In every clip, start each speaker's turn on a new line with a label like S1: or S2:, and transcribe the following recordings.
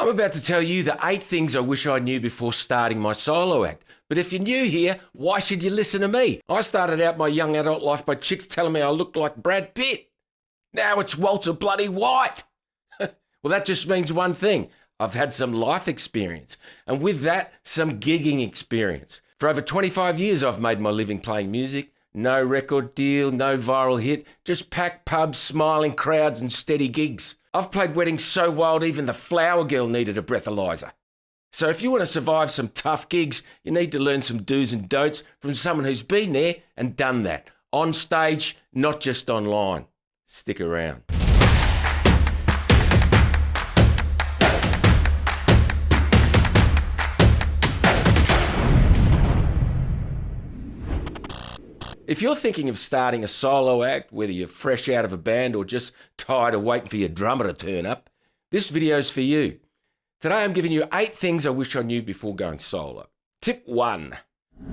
S1: I'm about to tell you the 8 things I wish I knew before starting my solo act. But if you're new here, why should you listen to me? I started out my young adult life by chicks telling me I looked like Brad Pitt. Now it's Walter bloody White. Well, that just means one thing. I've had some life experience, and with that, some gigging experience. For over 25 years, I've made my living playing music. No record deal, no viral hit, just packed pubs, smiling crowds and steady gigs. I've played weddings so wild even the flower girl needed a breathalyzer. So if you want to survive some tough gigs, you need to learn some do's and don'ts from someone who's been there and done that. On stage, not just online. Stick around. If you're thinking of starting a solo act, whether you're fresh out of a band or just tired of waiting for your drummer to turn up, this video's for you. Today I'm giving you 8 things I wish I knew before going solo. Tip 1.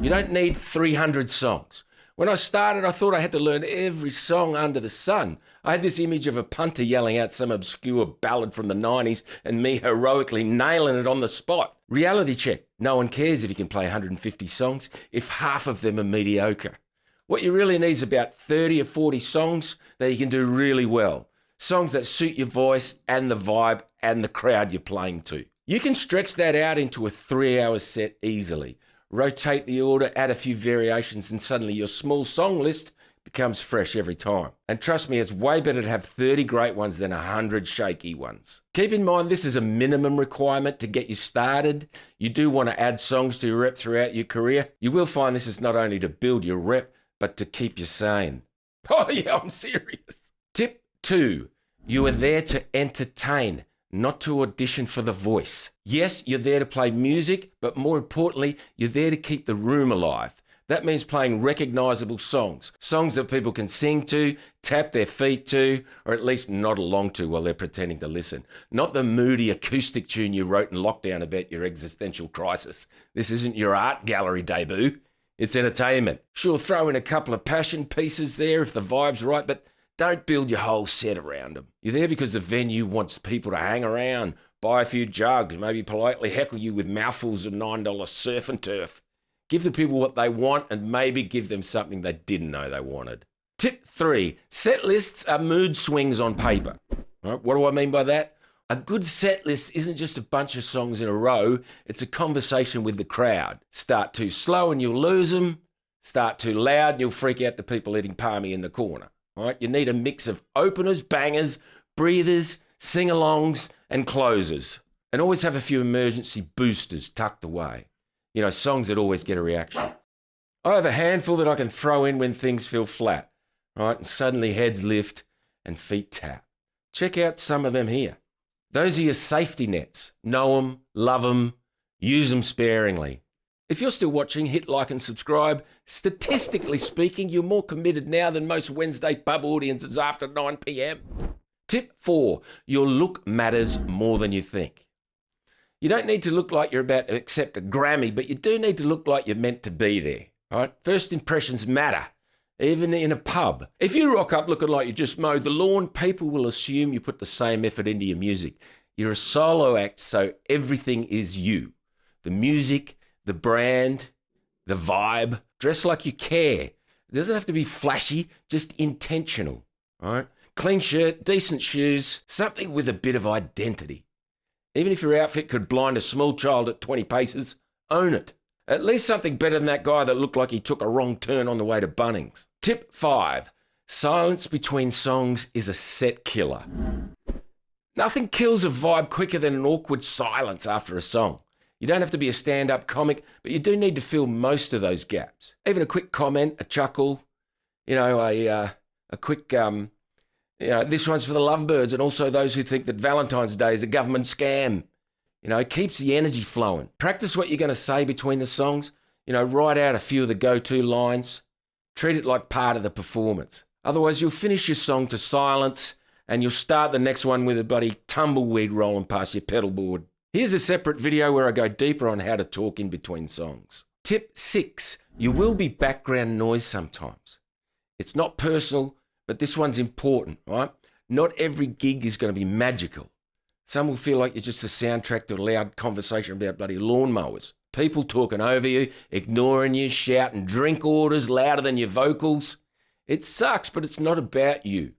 S1: You don't need 300 songs. When I started, I thought I had to learn every song under the sun. I had this image of a punter yelling out some obscure ballad from the 90s and me heroically nailing it on the spot. Reality check. No one cares if you can play 150 songs if half of them are mediocre. What you really need is about 30 or 40 songs that you can do really well. Songs that suit your voice and the vibe and the crowd you're playing to. You can stretch that out into a 3-hour set easily. Rotate the order, add a few variations, and suddenly your small song list becomes fresh every time. And trust me, it's way better to have 30 great ones than 100 shaky ones. Keep in mind this is a minimum requirement to get you started. You do want to add songs to your rep throughout your career. You will find this is not only to build your rep, but to keep you sane. Oh yeah, I'm serious. Tip 2. You are there to entertain, not to audition for the voice. Yes, you're there to play music, but more importantly, you're there to keep the room alive. That means playing recognisable songs. Songs that people can sing to, tap their feet to, or at least nod along to while they're pretending to listen. Not the moody acoustic tune you wrote in lockdown about your existential crisis. This isn't your art gallery debut. It's entertainment. Sure, throw in a couple of passion pieces there if the vibe's right, but don't build your whole set around them. You're there because the venue wants people to hang around, buy a few jugs, maybe politely heckle you with mouthfuls of $9 surf and turf. Give the people what they want and maybe give them something they didn't know they wanted. Tip 3. Set lists are mood swings on paper. Right, what do I mean by that? A good set list isn't just a bunch of songs in a row, it's a conversation with the crowd. Start too slow and you'll lose them. Start too loud and you'll freak out the people eating palmy in the corner. All right? You need a mix of openers, bangers, breathers, sing-alongs and closers. And always have a few emergency boosters tucked away. You know, songs that always get a reaction. I have a handful that I can throw in when things feel flat. Right? And suddenly heads lift and feet tap. Check out some of them here. Those are your safety nets. Know them, love them, use them sparingly. If you're still watching, hit like and subscribe. Statistically speaking, you're more committed now than most Wednesday pub audiences after 9 p.m. Tip 4. Your look matters more than you think. You don't need to look like you're about to accept a Grammy, but you do need to look like you're meant to be there. Right? First impressions matter. Even in a pub. If you rock up looking like you just mowed the lawn, people will assume you put the same effort into your music. You're a solo act, so everything is you. The music, the brand, the vibe. Dress like you care. It doesn't have to be flashy, just intentional. All right? Clean shirt, decent shoes, something with a bit of identity. Even if your outfit could blind a small child at 20 paces, own it. At least something better than that guy that looked like he took a wrong turn on the way to Bunnings. Tip 5. Silence between songs is a set killer. Nothing kills a vibe quicker than an awkward silence after a song. You don't have to be a stand-up comic, but you do need to fill most of those gaps. Even a quick comment, a chuckle, a quick, this one's for the lovebirds and also those who think that Valentine's Day is a government scam. It keeps the energy flowing. Practice what you're going to say between the songs. Write out a few of the go-to lines. Treat it like part of the performance. Otherwise, you'll finish your song to silence and you'll start the next one with a bloody tumbleweed rolling past your pedal board. Here's a separate video where I go deeper on how to talk in between songs. Tip 6. You will be background noise sometimes. It's not personal, but this one's important, right? Not every gig is going to be magical. Some will feel like you're just a soundtrack to a loud conversation about bloody lawnmowers. People talking over you, ignoring you, shouting drink orders louder than your vocals. It sucks, but it's not about you.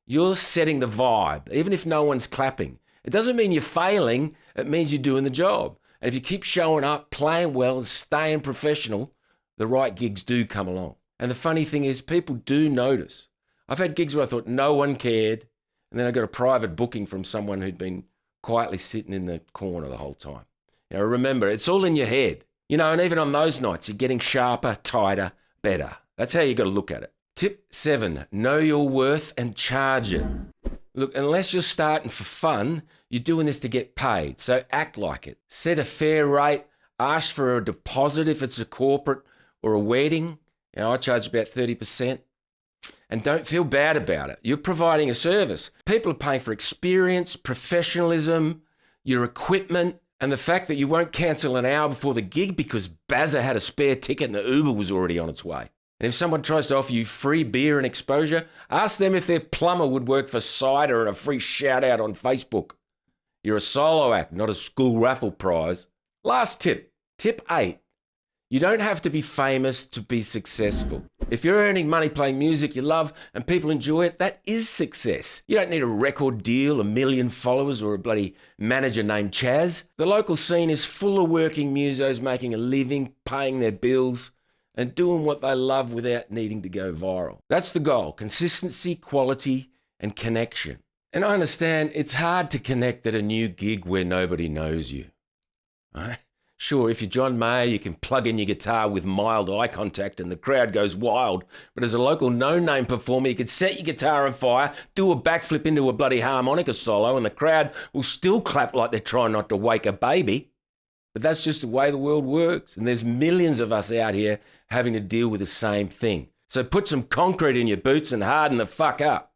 S1: You're setting the vibe, even if no one's clapping. It doesn't mean you're failing, it means you're doing the job. And if you keep showing up, playing well, and staying professional, the right gigs do come along. And the funny thing is, people do notice. I've had gigs where I thought no one cared, and then I got a private booking from someone who'd been quietly sitting in the corner the whole time. Remember, it's all in your head. And even on those nights, you're getting sharper, tighter, better. That's how you got to look at it. Tip 7, know your worth and charge it. Look, unless you're starting for fun, you're doing this to get paid. So act like it. Set a fair rate. Ask for a deposit if it's a corporate or a wedding. I charge about 30%. And don't feel bad about it. You're providing a service. People are paying for experience, professionalism, your equipment, and the fact that you won't cancel an hour before the gig because Bazza had a spare ticket and the Uber was already on its way. And if someone tries to offer you free beer and exposure, ask them if their plumber would work for cider and a free shout out on Facebook. You're a solo act, not a school raffle prize. Last tip, tip 8. You don't have to be famous to be successful. If you're earning money playing music you love and people enjoy it, that is success. You don't need a record deal, 1 million followers, or a bloody manager named Chaz. The local scene is full of working musos making a living, paying their bills, and doing what they love without needing to go viral. That's the goal: consistency, quality, and connection. And I understand it's hard to connect at a new gig where nobody knows you. Right? Sure, if you're John Mayer, you can plug in your guitar with mild eye contact and the crowd goes wild. But as a local no-name performer, you could set your guitar on fire, do a backflip into a bloody harmonica solo, and the crowd will still clap like they're trying not to wake a baby. But that's just the way the world works. And there's millions of us out here having to deal with the same thing. So put some concrete in your boots and harden the fuck up.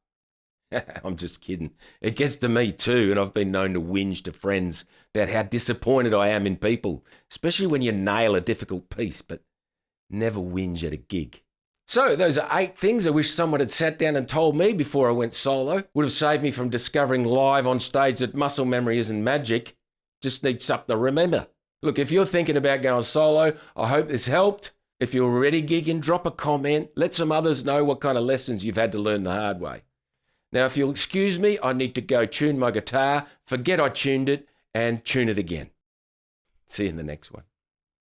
S1: I'm just kidding. It gets to me too, and I've been known to whinge to friends about how disappointed I am in people, especially when you nail a difficult piece, but never whinge at a gig. So those are 8 things I wish someone had sat down and told me before I went solo. Would have saved me from discovering live on stage that muscle memory isn't magic. Just need something to remember. Look, if you're thinking about going solo, I hope this helped. If you're already gigging, drop a comment. Let some others know what kind of lessons you've had to learn the hard way. Now, if you'll excuse me, I need to go tune my guitar, forget I tuned it, and tune it again. See you in the next one.